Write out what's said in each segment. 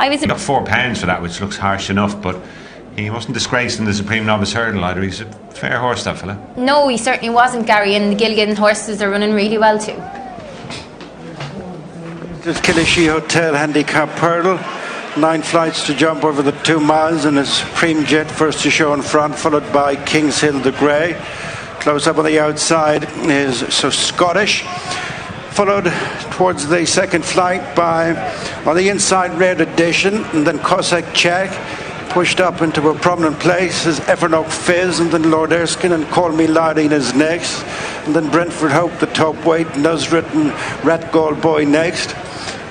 He got £4 for that, which looks harsh enough, but he wasn't disgraced in the Supreme Novice Hurdle either. He's a fair horse, that fella. No, he certainly wasn't, Gary, and the Gilligan horses are running really well too. This Killashee Hotel Handicap Hurdle. 9 flights to jump over the 2 miles, and it's Supreme Jet first to show in front, followed by King's Hill the Grey. Close up on the outside is So Scottish, followed towards the second flight by, on the inside, Red Edition, and then Cossack Check. Pushed up into a prominent place is Evernock Fizz, and then Lord Erskine and Call Me Lardine is next, and then Brentford Hope the top weight, Nuzrit and Rat Gold Boy next.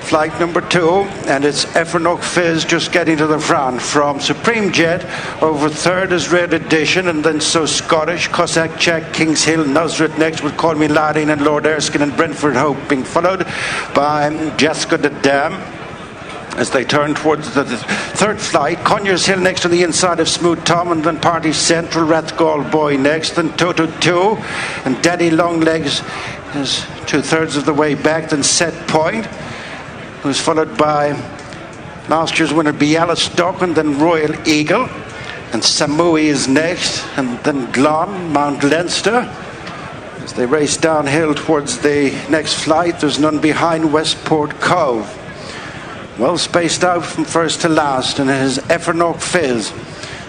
Flight number 2, and it's Evernock Fizz just getting to the front. From Supreme Jet, over third is Red Edition, and then So Scottish, Cossack Check, King's Hill, Nuzrit next with Call Me Lardine and Lord Erskine and Brentford Hope, being followed by Jessica the Dam. As they turn towards the third flight, Conyers Hill next to the inside of Smooth Tom, and then Party Central, Rathgall Boy next, then Toto 2, and Daddy Longlegs is 2/3 of the way back, then Set Point, who's followed by last year's winner Bialystok, and then Royal Eagle, and Samui is next, and then Glon, Mount Leinster. As they race downhill towards the next flight, there's none behind Westport Cove. Well spaced out from first to last, and it is Evernock Fizz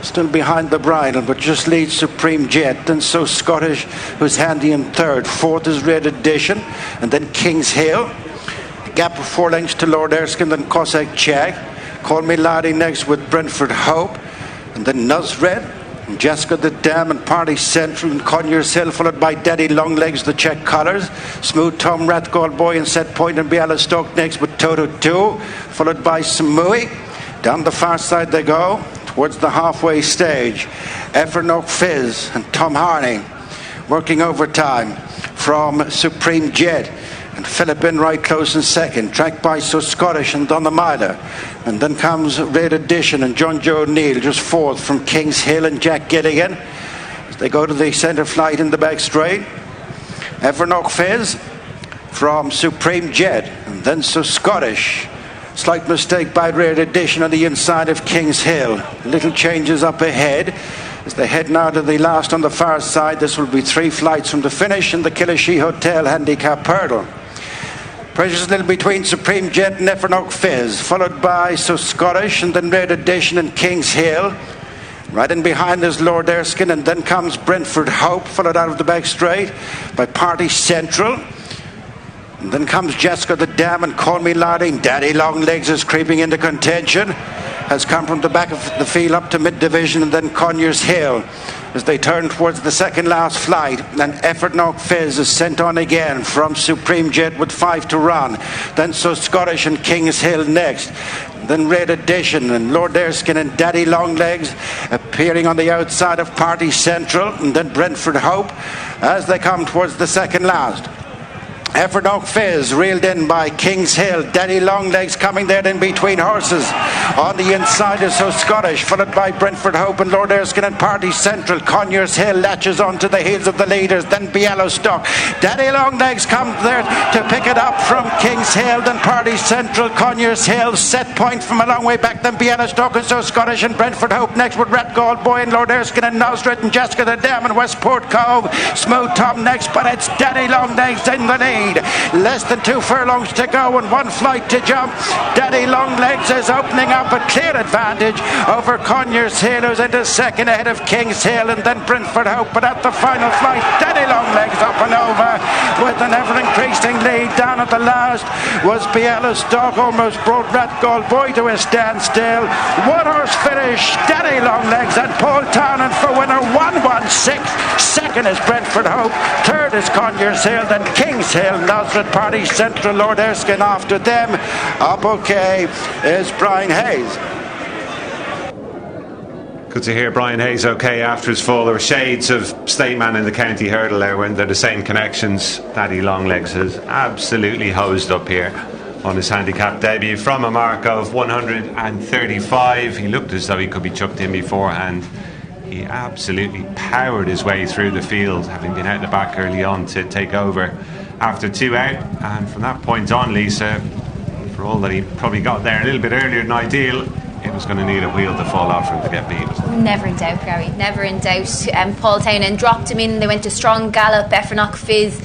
still behind the bridle, but just leads Supreme Jet, then So Scottish, who's handy in third. Fourth is Red Edition, and then King's Hill. Gap of 4 lengths to Lord Erskine, then Cossack Check. Call Me Laddie next with Brentford Hope, and then Nuzred, and Jessica the Dam, and Party Central, and Conyers Hill, followed by Daddy Longlegs, the check collars. Smooth Tom, Rathgall Boy, and Set Point, and Bialystok next with Toto 2, followed by Samui. Down the far side they go, towards the halfway stage. Evernock Fizz and Tom Harney working overtime from Supreme Jet. And Philip in right close in second, tracked by So Scottish and Donna Myler. And then comes Red Edition and John Joe O'Neill just fourth from King's Hill and Jack Gilligan. As they go to the centre flight in the back straight. Evernock Fizz from Supreme Jet, and then So Scottish. Slight mistake by Red Edition on the inside of King's Hill. Little changes up ahead. As they head now to the last on the far side, this will be 3 flights from the finish in the Killashee Hotel Handicap Hurdle. Pressure's a little between Supreme Jet and Evernock Fizz, followed by So Scottish, and then Red Edition and King's Hill. Right in behind is Lord Erskine, and then comes Brentford Hope, followed out of the back straight by Party Central. And then comes Jessica the Dam and Call Me Larding. Daddy Longlegs is creeping into contention. Has come from the back of the field up to mid-division, and then Conyers Hill. As they turn towards the second last flight, and Evernock Fizz is sent on again from Supreme Jet with 5 to run. Then So Scottish and King's Hill next. Then Red Edition and Lord Erskine and Daddy Longlegs appearing on the outside of Party Central, and then Brentford Hope as they come towards the second last. Evernock Fizz reeled in by King's Hill. Daddy Longlegs coming there in between horses. On the inside is So Scottish, followed by Brentford Hope and Lord Erskine and Party Central. Conyers Hill latches onto the heels of the leaders. Then Bialystok. Daddy Longlegs comes there to pick it up from King's Hill. Then Party Central, Conyers Hill. Set Point from a long way back. Then Bialystok and So Scottish and Brentford Hope next with Rat Gold Boy and Lord Erskine and Nuzrit and Jessica the Dam and Westport Cove. Smooth Tom next, but it's Daddy Longlegs in the lead. Less than 2 furlongs to go and 1 flight to jump. Daddy Longlegs is opening up a clear advantage over Conyers Hill, who's into second ahead of King's Hill, and then Brentford Hope. But at the final flight, Daddy Longlegs up and over with an ever-increasing lead. Down at the last was Bialystok, almost brought Rathgall Boy to a standstill. 1 horse finish, Daddy Longlegs and Paul Townend for winner 116. Second is Brentford Hope, third is Conyers Hill, then King's Hill, Nuzrit, Party Central, Lord Erskine after them. Up okay is Brian Hayes. Good to hear Brian Hayes okay after his fall. There were shades of Stateman in the county hurdle there when they're the same connections. Daddy Longlegs has absolutely hosed up here on his handicap debut from a mark of 135. He looked as though he could be chucked in beforehand. He absolutely powered his way through the field, having been out the back early on to take over after 2 out. And from that point on, Lisa, for all that he probably got there a little bit earlier than ideal, it was going to need a wheel to fall off for him to get beat. Never in doubt, Gary, never in doubt. Paul Townend dropped him in. They went to strong gallop. Effernock Fizz,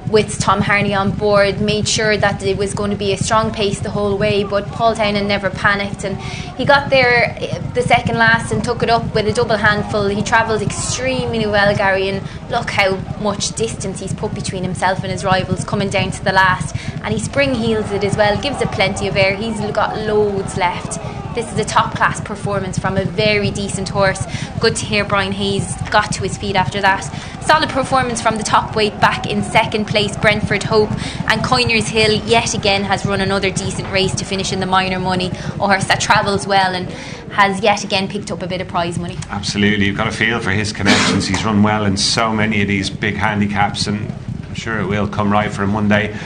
with Tom Harney on board, made sure that it was going to be a strong pace the whole way, but Paul Townend never panicked, and he got there the second last and took it up with a double handful. He travelled extremely well, Gary, and look how much distance he's put between himself and his rivals coming down to the last, and he spring heels it as well, gives it plenty of air. He's got loads left. This is a top class performance from a very decent horse. Good to hear Brian Hayes got to his feet after that. Solid performance from the top weight back in second place, Brentford Hope, and Coiners Hill yet again has run another decent race to finish in the minor money. A horse that travels well and has yet again picked up a bit of prize money. Absolutely, you've got a feel for his connections. He's run well in so many of these big handicaps, and I'm sure it will come right for him one day.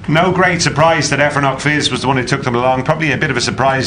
No great surprise that Effernock Fizz was the one who took them along. Probably a bit of a surprise